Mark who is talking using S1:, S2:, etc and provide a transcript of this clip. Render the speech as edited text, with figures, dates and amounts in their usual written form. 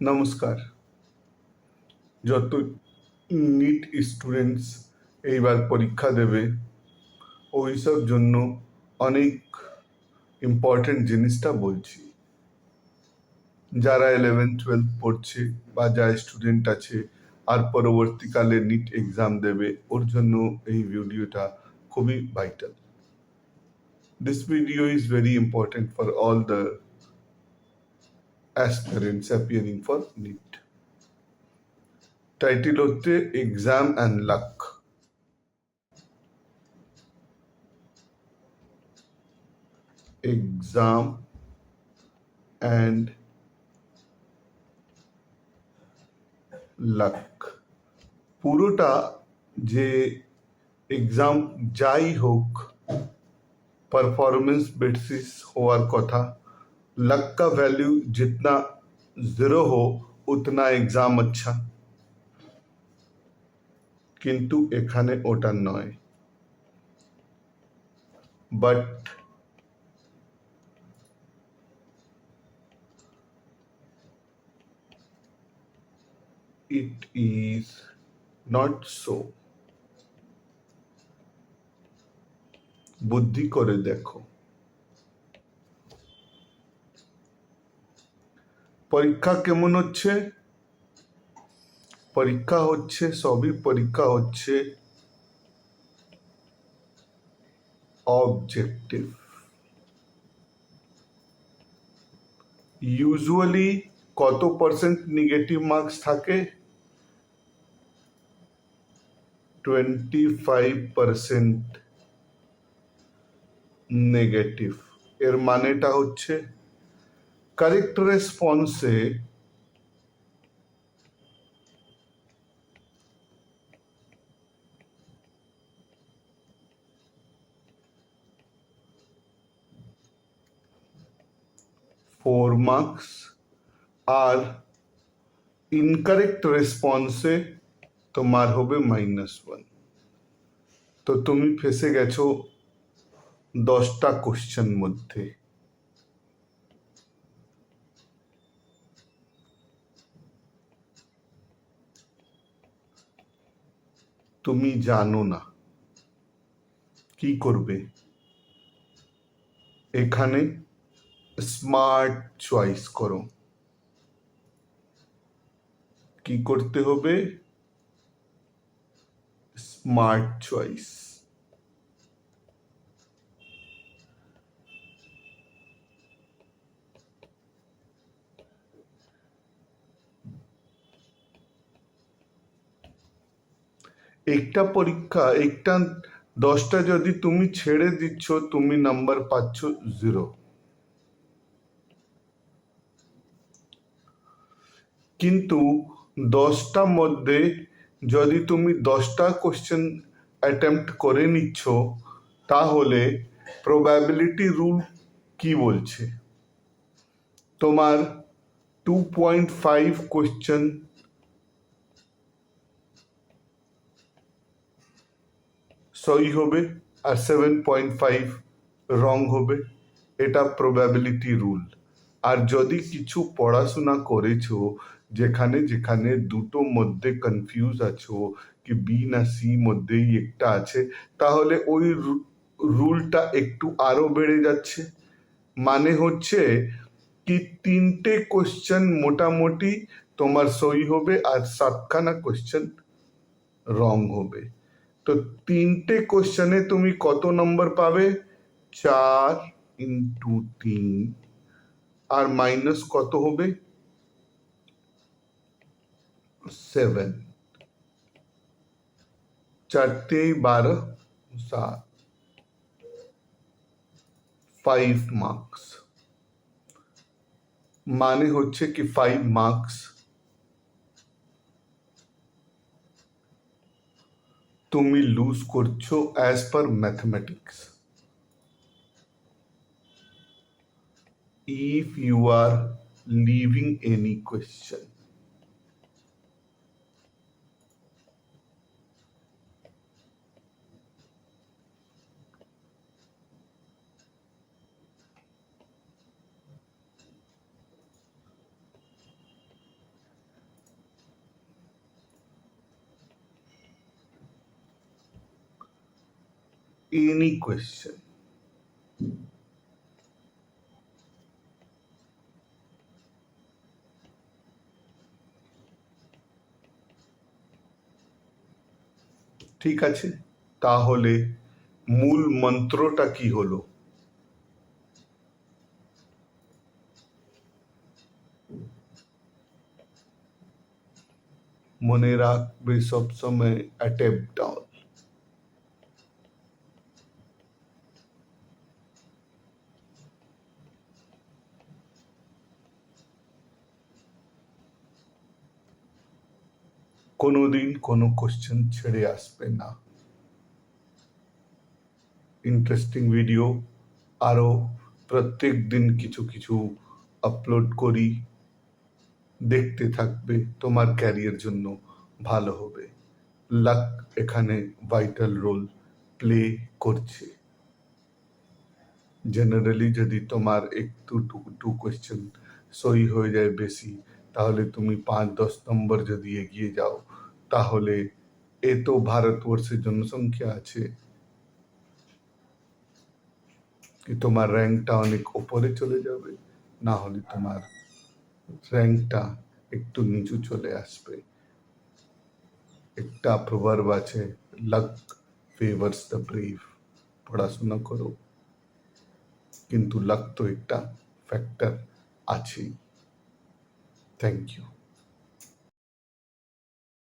S1: নমস্কার। যত NEET students এইবার পরীক্ষা দেবে ওইসব জন্য অনেক ইম্পর্টেন্ট জিনিসটা বলছি। যারা 11-12 পড়ছে বা যা স্টুডেন্ট আছে আর পরবর্তীকালে নিট এক্সাম দেবে ওর জন্য এই ভিডিওটা খুবই vital. This video is very important for all the aspirants appearing for NEET. Title হচ্ছে exam and luck. Exam and luck পুরোটা যে এক্সাম যাই হোক परफॉर्मेंस बेसिस होवार कथा। लक का वैल्यू जितना 0 हो उतना एग्जाम अच्छा, किंतु एखाने ओटा नय। But it is not so। বুদ্ধি করে দেখো। পরীক্ষা কেমন হচ্ছে? পরীক্ষা হচ্ছে সবই পরীক্ষা হচ্ছে অবজেক্টিভ। ইউজুয়ালি কত পার্সেন্ট নেগেটিভ মার্কস থাকে? 25% নেগেটিভ। এর মানেটা হচ্ছে কারেক্ট রেসপন্সে 4 মার্কস আর ইনকারেক্ট রেসপন্সে তোমার হবে -1। তো তুমি ফেসে গেছো 10টা কোশ্চেন মধ্যে। তুমি জানো না কি করবে। এখানে স্মার্ট চয়েস করো। কি করতে হবে? Smart choice. একটা পরীক্ষা একটা 10টা যদি তুমি ছেড়ে দিচ্ছ তুমি নাম্বার পাচ্ছ 0। কিন্তু 10টা মধ্যে যদি তুমি 10টা কোশ্চেন অ্যাটেম্প্ট করে নিচ্ছ তাহলে প্রবাবিলিটি রুল কি বলছে? তোমার 2.5 কোশ্চেন সহি হবে আর 7.5 রং হবে। এটা প্রবাবিলিটি রুল। আর যদি কিছু পড়াশোনা করেছো যেখানে যেখানে দুটো মধ্যে কনফিউজ আছো কি বি না সি মধ্যেই একটা আছে তাহলে ওই রুলটা একটু আরো বেড়ে যাচ্ছে। মানে হচ্ছে কি 3টে কোশ্চেন মোটামুটি তোমার সহি হবে আর 7খানা কোশ্চেন রং হবে। তো 3টে কোশ্চেনে তুমি কত নম্বর পাবে? 4 ইন্টু 3 আর মাইনাস কত হবে? 7। 4 12 7 5 মার্কস। মানে হচ্ছে কি 5 মার্কস তুমি লুজ করছো as per mathematics. if you are leaving any question। any question. ঠিক আছে, তাহলে মূল মন্ত্রটা কি হলো? মনে রাখবে সবসময় অ্যাটেম্প্ট অল। কোনোদিন কোনো কোশ্চেন ছেড়ে আসবে না। ইন্টারেস্টিং ভিডিও আরও প্রত্যেক দিন কিছু কিছু আপলোড করি, দেখতে থাকবে, তোমার ক্যারিয়ার জন্য ভালো হবে। লাক এখানে ভাইটাল রোল প্লে করছে। জেনারেলি যদি তোমার একটু টু কোয়েশ্চেন সই হয়ে যায় বেশি, তাহলে তুমি 5-10 নম্বর যদি এগিয়ে যাও, তাহলে এ তো ভারতবর্ষের জনসংখ্যা আছে কি তোমার র্যাঙ্কটা অনেক ওপরে চলে যাবে, না হলে তোমার র্যাঙ্কটা একটু নিচু চলে আসবে। একটা প্রভাব আছে, লাক ফেভার্স দ্য ব্রেভ। পড়াশোনা করো, কিন্তু লাক তো একটা ফ্যাক্টর আছেই। Thank you.